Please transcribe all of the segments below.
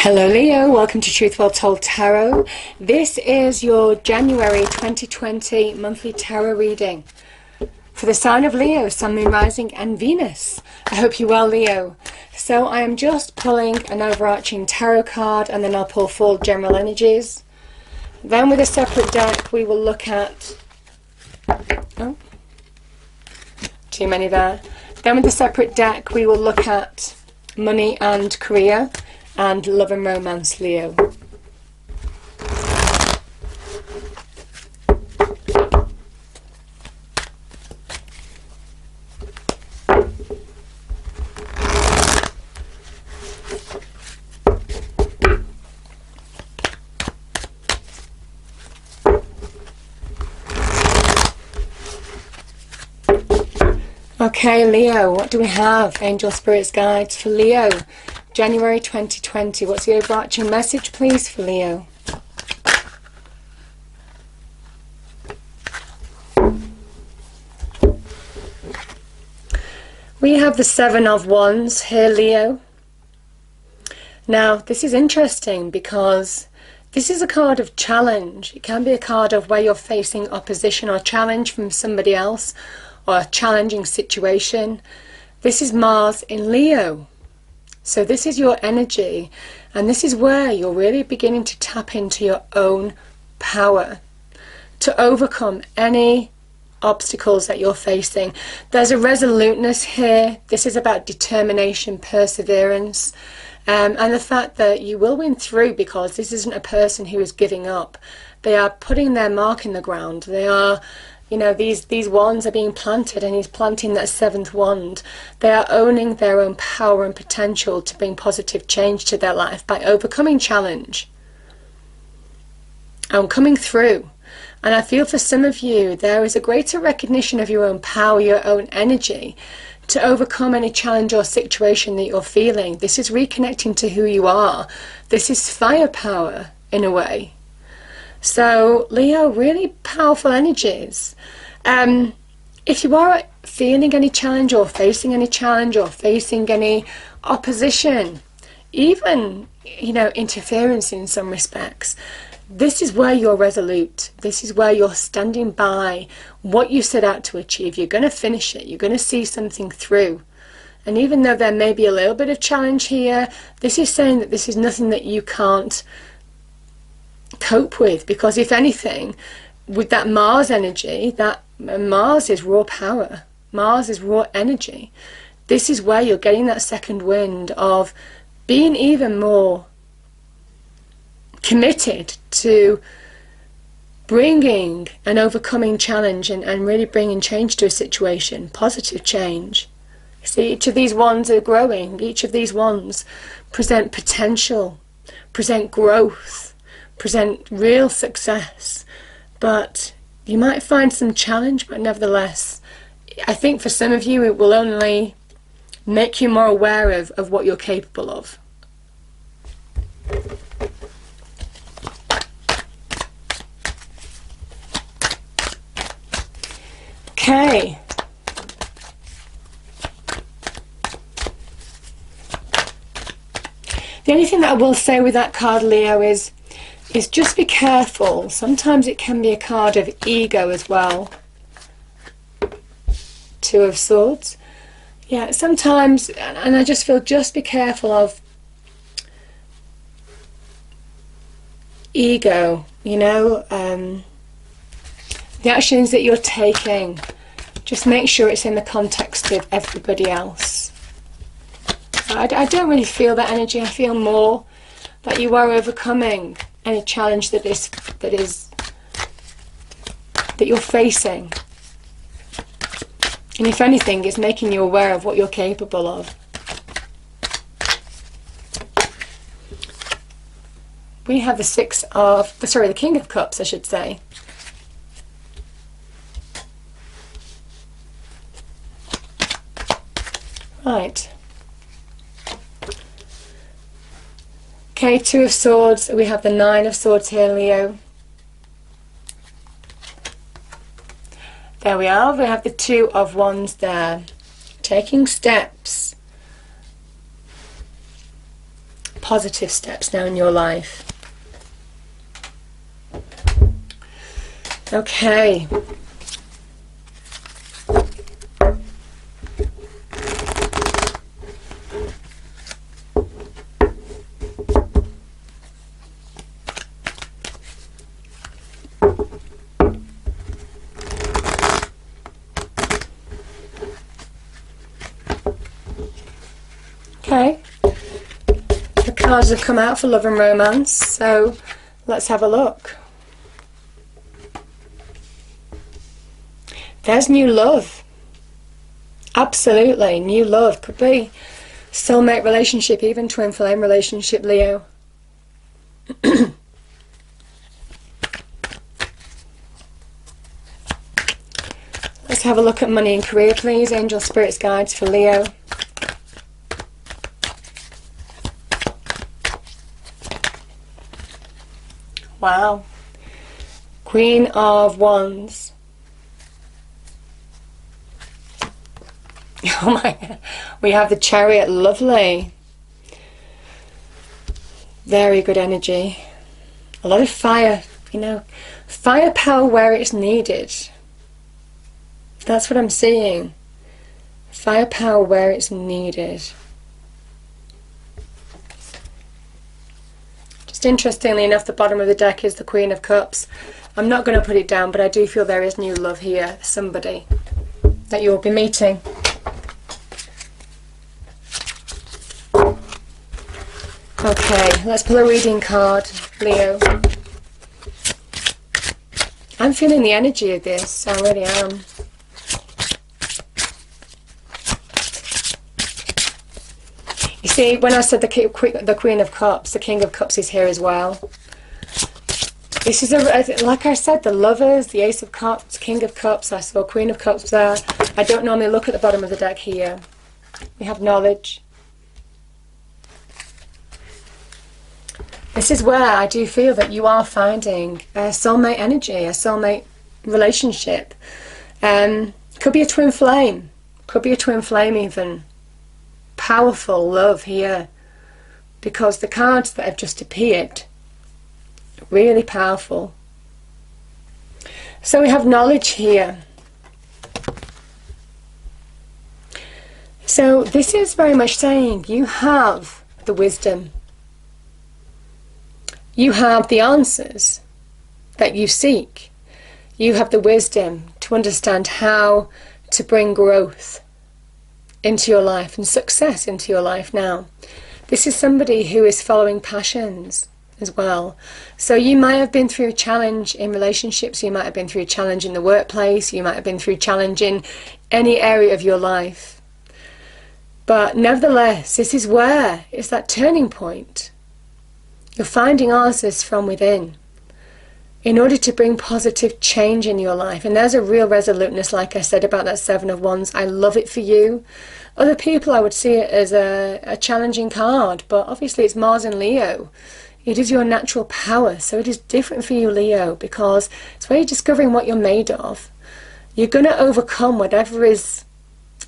Hello Leo, welcome to Truth Well Told Tarot. This is your January 2020 monthly tarot reading for the sign of Leo, Sun, Moon, Rising and Venus. I hope you're well, Leo. So I am just pulling an overarching tarot card and then I'll pull 4 general energies. Then with a separate deck we will look at... oh, too many there. Then with a separate deck we will look at money and career and love and romance, Leo. Okay, Leo, what do we have? Angel Spirits Guides for Leo, January 2020. What's the overarching message, please, for Leo? We have the 7 of Wands here, Leo. Now, this is interesting because this is a card of challenge. It can be a card of where you're facing opposition or challenge from somebody else, or a challenging situation. This is Mars in Leo. So this is your energy, and this is where you're really beginning to tap into your own power to overcome any obstacles that you're facing. There's a resoluteness here. This is about determination, perseverance, and the fact that you will win through, because this isn't a person who is giving up. They are putting their mark in the ground. They are, you know, these wands are being planted, and he's planting that 7th wand. They are owning their own power and potential to bring positive change to their life by overcoming challenge and coming through. And I feel for some of you there is a greater recognition of your own power, your own energy to overcome any challenge or situation that you're feeling. This is reconnecting to who you are. This is firepower in a way. So Leo, really powerful energies. If you are feeling any challenge or facing any opposition, even, you know, interference in some respects, this is where you're resolute. This is where you're standing by what you set out to achieve. You're going to finish it. You're going to see something through. And even though there may be a little bit of challenge here, this is saying that this is nothing that you can't cope with, because if anything, with that Mars energy, that Mars is raw power, Mars is raw energy. This is where you're getting that second wind of being even more committed to bringing and overcoming challenge and really bringing change to a situation, positive change. See, each of these wands are growing. Each of these wands present potential, present growth, present real success. But you might find some challenge, but nevertheless, I think for some of you it will only make you more aware of what you're capable of. Okay. The only thing that I will say with that card, Leo, is just be careful. Sometimes it can be a card of ego as well. 2 of Swords. Yeah, sometimes, and I just feel, just be careful of ego, you know, the actions that you're taking. Just make sure it's in the context of everybody else. I don't really feel that energy. I feel more that you are overcoming any challenge that you're facing, and if anything, it's making you aware of what you're capable of. We have the King of Cups, I should say. Right. Okay, 2 of Swords. We have the 9 of Swords here, Leo. There we are. We have the 2 of Wands there. Taking steps. positive steps now in your life. Okay. Okay, the cards have come out for love and romance, so let's have a look. There's new love. Absolutely, new love. Could be soulmate relationship, even twin flame relationship, Leo. Let's have a look at money and career, please. Angel Spirits Guides for Leo. Wow. Queen of Wands. Oh my God. We have the Chariot. Lovely. Very good energy. A lot of fire, you know. Firepower where it's needed. That's what I'm seeing. Firepower where it's needed. Just interestingly enough, the bottom of the deck is the Queen of Cups. I'm not going to put it down, but I do feel there is new love here. Somebody that you'll be meeting. Okay, let's pull a reading card, Leo. I'm feeling the energy of this. I really am. You see, when I said the Queen of Cups, the King of Cups is here as well. This is, like I said, the Lovers, the Ace of Cups, King of Cups. I saw Queen of Cups there. I don't normally look at the bottom of the deck here. We have knowledge. This is where I do feel that you are finding a soulmate energy, a soulmate relationship. Could be a twin flame. Could be a twin flame even. Powerful love here. Because the cards that have just appeared, really powerful. So we have knowledge here. So this is very much saying you have the wisdom. You have the answers that you seek. You have the wisdom to understand how to bring growth into your life and success into your life now. This is somebody who is following passions as well. So you might have been through a challenge in relationships, you might have been through a challenge in the workplace, you might have been through a challenge in any area of your life. But nevertheless, this is where it's that turning point. You're finding answers from within in order to bring positive change in your life. And there's a real resoluteness, like I said, about that Seven of Wands. I love it for you. Other people, I would see it as a challenging card, but obviously it's Mars and Leo. It is your natural power, so it is different for you, Leo, because it's where you're discovering what you're made of. You're going to overcome whatever is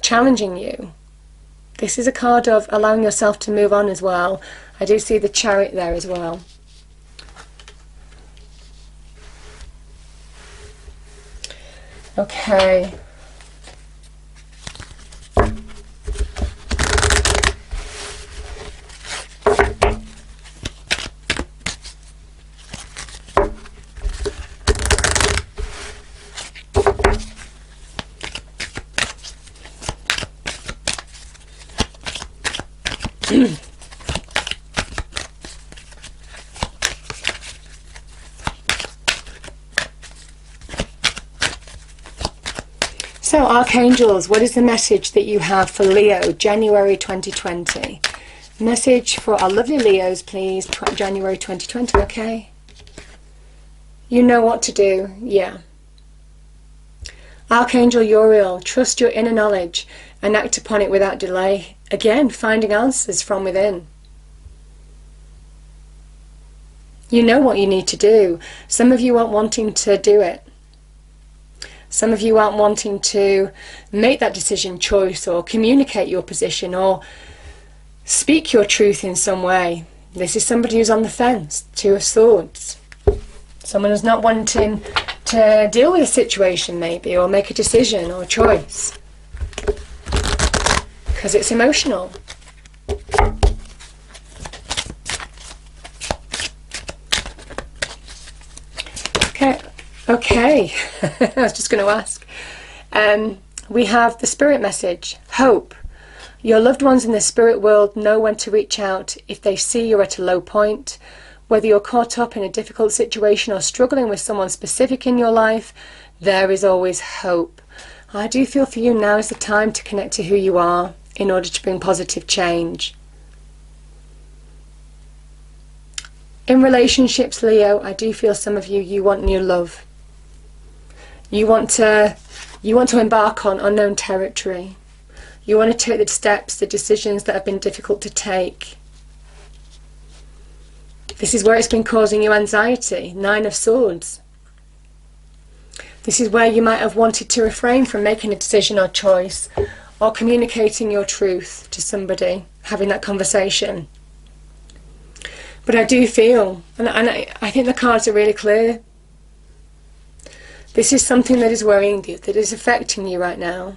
challenging you. This is a card of allowing yourself to move on as well. I do see the Chariot there as well. Okay. So, Archangels, what is the message that you have for Leo, January 2020? Message for our lovely Leos, please, January 2020, okay? You know what to do, yeah. Archangel Uriel, trust your inner knowledge and act upon it without delay. Again, finding answers from within. You know what you need to do. Some of you aren't wanting to do it. Some of you aren't wanting to make that decision choice or communicate your position or speak your truth in some way. This is somebody who's on the fence. Two of Swords. Someone who's not wanting to deal with a situation maybe, or make a decision or a choice. Because it's emotional. Okay. I was just going to ask. We have the spirit message, hope. Your loved ones in the spirit world know when to reach out if they see you're at a low point. Whether you're caught up in a difficult situation or struggling with someone specific in your life, there is always hope. I do feel for you now is the time to connect to who you are in order to bring positive change. In relationships, Leo, I do feel some of you want new love. You want to embark on unknown territory. You want to take the steps, the decisions that have been difficult to take. This is where it's been causing you anxiety. 9 of Swords. This is where you might have wanted to refrain from making a decision or choice, or communicating your truth to somebody, having that conversation. But I do feel, and I think the cards are really clear, this is something that is worrying you, that is affecting you right now,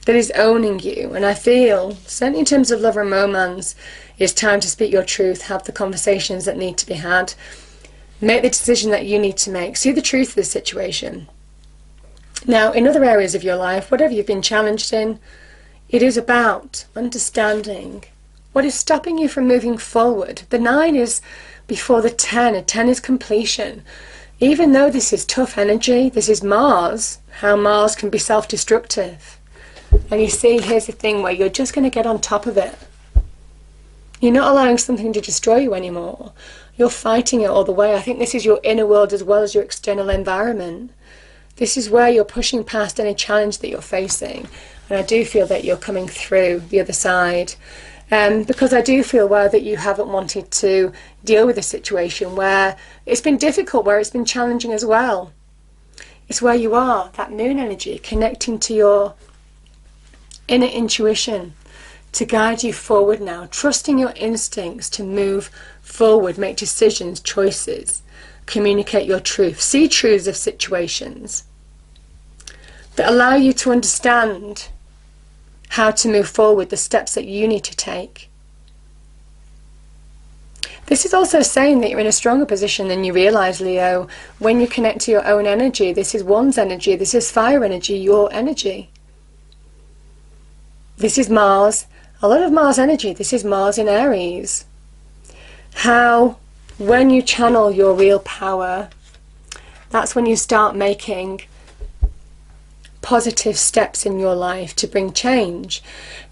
that is owning you. And I feel, certainly in terms of love and romance, it's time to speak your truth, have the conversations that need to be had, make the decision that you need to make, see the truth of the situation. Now, in other areas of your life, whatever you've been challenged in, it is about understanding what is stopping you from moving forward. The 9 is before the 10. A 10 is completion. Even though this is tough energy, this is Mars, how Mars can be self-destructive. And you see, here's the thing where you're just going to get on top of it. You're not allowing something to destroy you anymore. You're fighting it all the way. I think this is your inner world as well as your external environment. This is where you're pushing past any challenge that you're facing. And I do feel that you're coming through the other side. Because I do feel that you haven't wanted to deal with a situation where it's been difficult, where it's been challenging as well. It's where you are, that moon energy, connecting to your inner intuition to guide you forward now, trusting your instincts to move forward, make decisions, choices, communicate your truth, see truths of situations that allow you to understand how to move forward, the steps that you need to take. This is also saying that you're in a stronger position than you realize, Leo. When you connect to your own energy, this is one's energy, this is fire energy, your energy. This is Mars, a lot of Mars energy, this is Mars in Aries. How, when you channel your real power, that's when you start making positive steps in your life to bring change.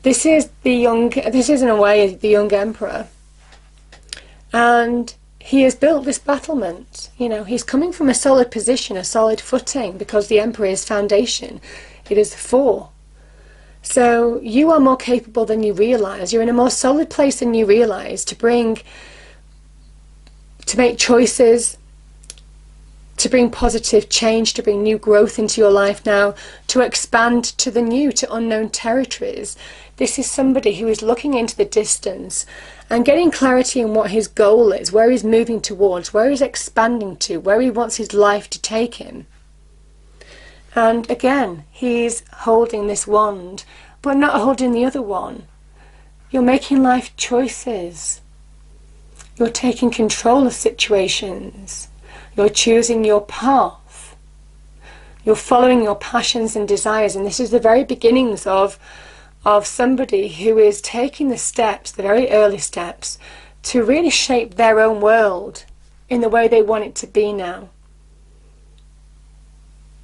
This is in a way the young emperor, and he has built this battlement. You know, he's coming from a solid position, a solid footing, because the emperor is foundation. It is 4. So you are more capable than you realize. You're in a more solid place than you realize to make choices, to bring positive change, to bring new growth into your life now, to expand to the new, to unknown territories. This is somebody who is looking into the distance and getting clarity on what his goal is, where he's moving towards, where he's expanding to, where he wants his life to take him. And again, he's holding this wand, but not holding the other one. You're making life choices. You're taking control of situations. You're choosing your path. You're following your passions and desires. And this is the very beginnings of somebody who is taking the steps, the very early steps, to really shape their own world in the way they want it to be now.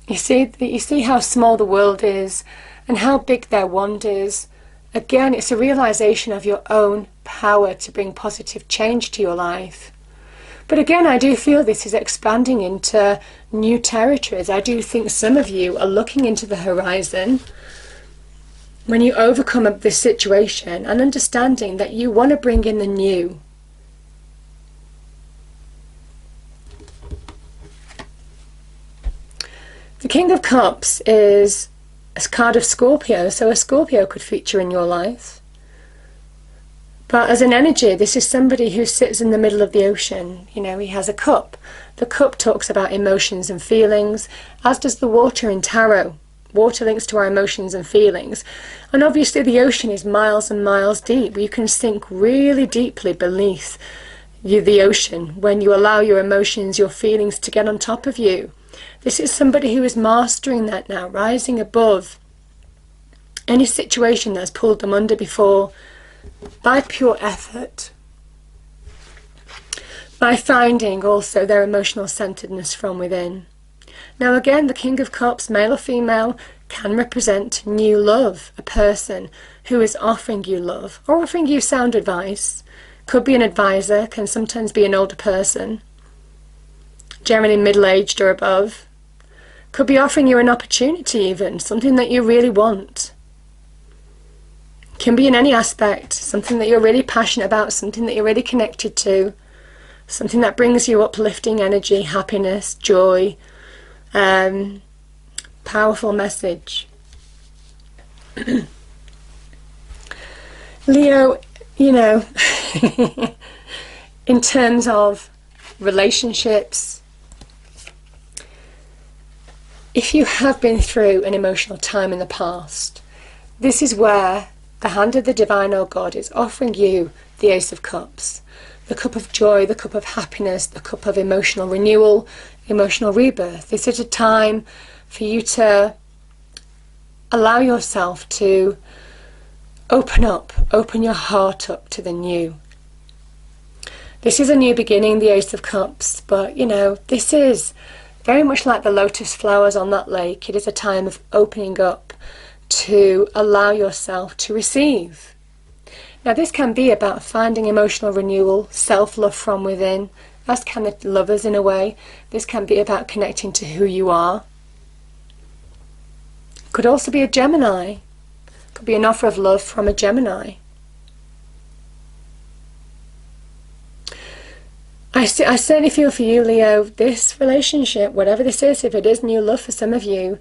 You see how small the world is and how big their wand is. Again, it's a realization of your own power to bring positive change to your life. But again, I do feel this is expanding into new territories. I do think some of you are looking into the horizon when you overcome this situation and understanding that you want to bring in the new. The King of Cups is a card of Scorpio, so a Scorpio could feature in your life. But as an energy, this is somebody who sits in the middle of the ocean. You know, he has a cup. The cup talks about emotions and feelings, as does the water in tarot. Water links to our emotions and feelings. And obviously the ocean is miles and miles deep. You can sink really deeply beneath the ocean when you allow your emotions, your feelings to get on top of you. This is somebody who is mastering that now, rising above any situation that's pulled them under before, by pure effort, by finding also their emotional centeredness from within. Now again, the King of Cups, male or female, can represent new love, a person who is offering you love or offering you sound advice. Could be an advisor, can sometimes be an older person, generally middle-aged or above. Could be offering you an opportunity even, something that you really want. Can be in any aspect, something that you're really passionate about, something that you're really connected to, something that brings you uplifting energy, happiness, joy, powerful message. Leo, you know, in terms of relationships, if you have been through an emotional time in the past, this is where the hand of the divine or God is offering you the Ace of Cups, the cup of joy, the cup of happiness, the cup of emotional renewal, emotional rebirth. This is a time for you to allow yourself to open up, open your heart up to the new. This is a new beginning, the Ace of Cups, but you know, this is very much like the lotus flowers on that lake. It is a time of opening up to allow yourself to receive. Now this can be about finding emotional renewal, self-love from within, as can the lovers in a way. This can be about connecting to who you are. Could also be a Gemini. Could be an offer of love from a Gemini. I certainly feel for you, Leo, this relationship, whatever this is, if it is new love for some of you,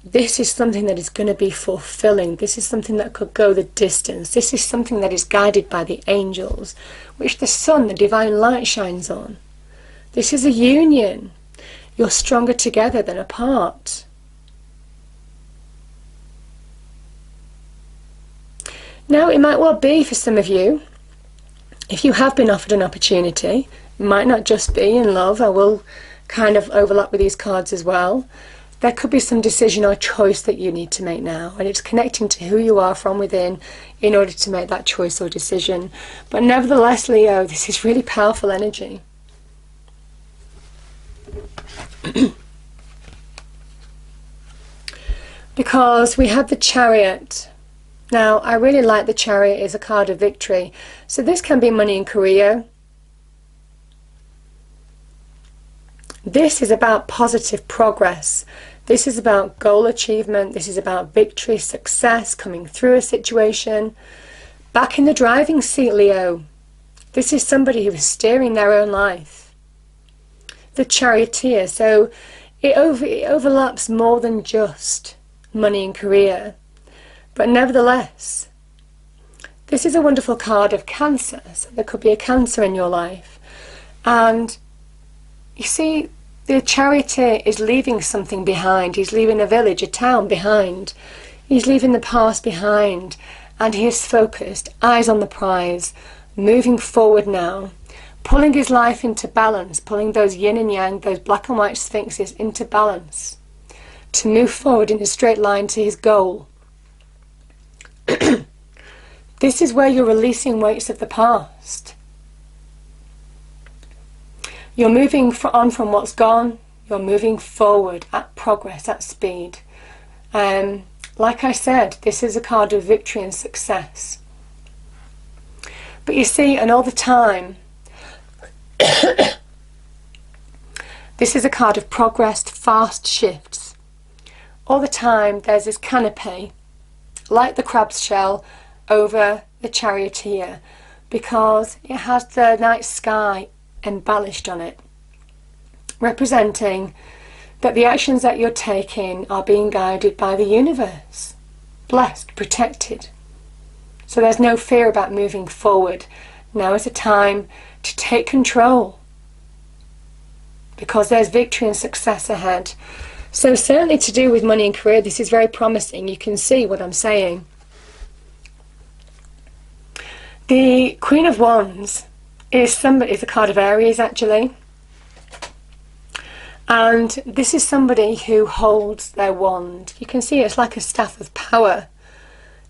this is something that is going to be fulfilling. This is something that could go the distance. This is something that is guided by the angels, which the sun, the divine light, shines on. This is a union. You're stronger together than apart. Now, it might well be for some of you, if you have been offered an opportunity, it might not just be in love. I will kind of overlap with these cards as well. There could be some decision or choice that you need to make now, and it's connecting to who you are from within in order to make that choice or decision. But nevertheless, Leo, this is really powerful energy. Because we have the Chariot. Now, I really like the Chariot as a card of victory. So this can be money and career. This is about positive progress. This is about goal achievement. This is about victory, success, coming through a situation. Back in the driving seat, Leo. This is somebody who is steering their own life. The Charioteer. So it overlaps more than just money and career. But nevertheless, this is a wonderful card of Cancer. So there could be a Cancer in your life. And you see, the Charioteer is leaving something behind. He's leaving a village, a town behind. He's leaving the past behind. And he is focused, eyes on the prize, moving forward now, pulling his life into balance, pulling those yin and yang, those black and white sphinxes into balance, to move forward in a straight line to his goal. This is where you're releasing weights of the past. You're moving on from what's gone. You're moving forward at progress, at speed. Like I said, this is a card of victory and success. But you see, and all the time, this is a card of progress, fast shifts. All the time there's this canopy, like the crab's shell, over the Charioteer, because it has the night sky embellished on it, representing that the actions that you're taking are being guided by the universe, blessed, protected. So there's no fear about moving forward. Now is the time to take control, because there's victory and success ahead. So certainly to do with money and career, this is very promising. You can see what I'm saying. The Queen of Wands is a card of Aries, actually. And this is somebody who holds their wand. You can see it's like a staff of power.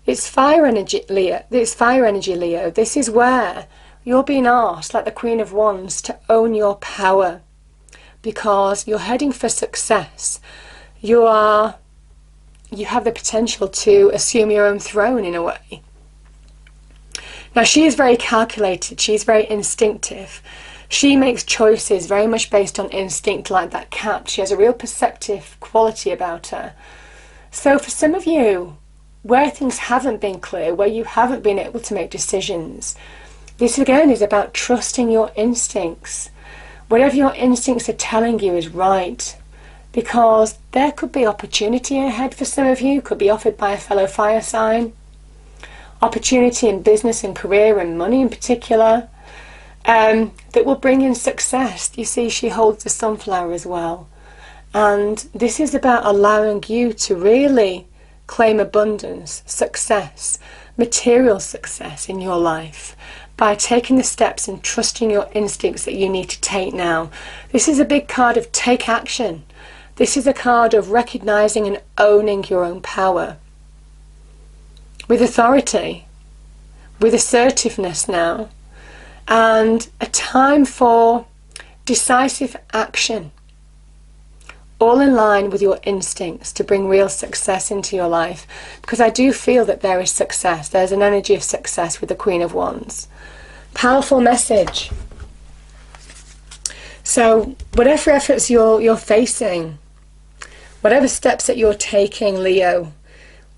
It's fire energy, Leo. It's fire energy, Leo. This is where you're being asked, like the Queen of Wands, to own your power, because you're heading for success. You have the potential to assume your own throne in a way. Now, she is very calculated. She's very instinctive. She makes choices very much based on instinct, like that cat. She has a real perceptive quality about her. So for some of you, where things haven't been clear, where you haven't been able to make decisions, this again is about trusting your instincts. Whatever your instincts are telling you is right, because there could be opportunity ahead for some of you, could be offered by a fellow fire sign. Opportunity in business and career and money in particular, that will bring in success. You see, she holds the sunflower as well. And this is about allowing you to really claim abundance, success, material success in your life by taking the steps and trusting your instincts that you need to take now. This is a big card of take action. This is a card of recognizing and owning your own power. With authority, with assertiveness now, and a time for decisive action, all in line with your instincts to bring real success into your life, because I do feel that there is success. There's an energy of success with the Queen of Wands. Powerful message. So whatever efforts you're facing, whatever steps that you're taking, Leo,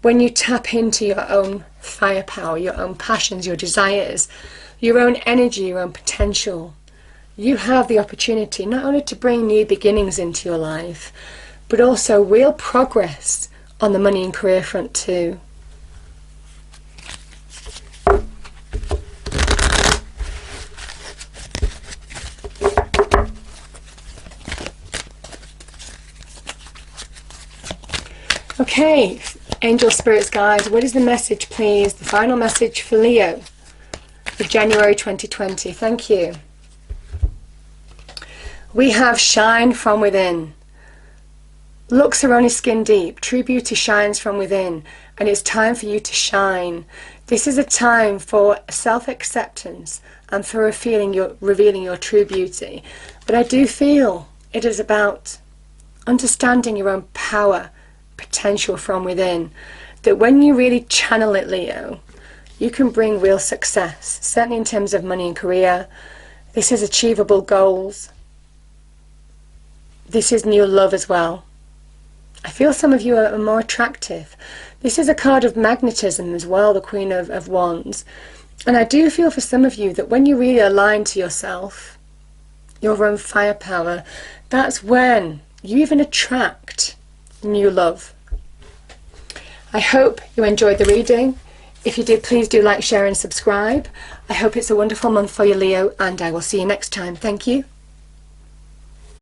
when you tap into your own firepower, your own passions, your desires, your own energy, your own potential, you have the opportunity not only to bring new beginnings into your life, but also real progress on the money and career front too. Okay, angel spirits, guys, what is the message, please? The final message for Leo for January 2020. Thank you. We have shine from within. Looks are only skin deep. True beauty shines from within, and it's time for you to shine. This is a time for self-acceptance and for revealing your true beauty. But I do feel it is about understanding your own power, potential from within, that when you really channel it, Leo, you can bring real success, certainly in terms of money and career. This is achievable goals. This is new love as well. I feel some of you are more attractive. This is a card of magnetism as well, the Queen of Wands. And I do feel for some of you that when you really align to yourself, your own firepower, that's when you even attract new love. I hope you enjoyed the reading. If you did, please do like, share and subscribe. I hope it's a wonderful month for you, Leo, and I will see you next time. Thank you.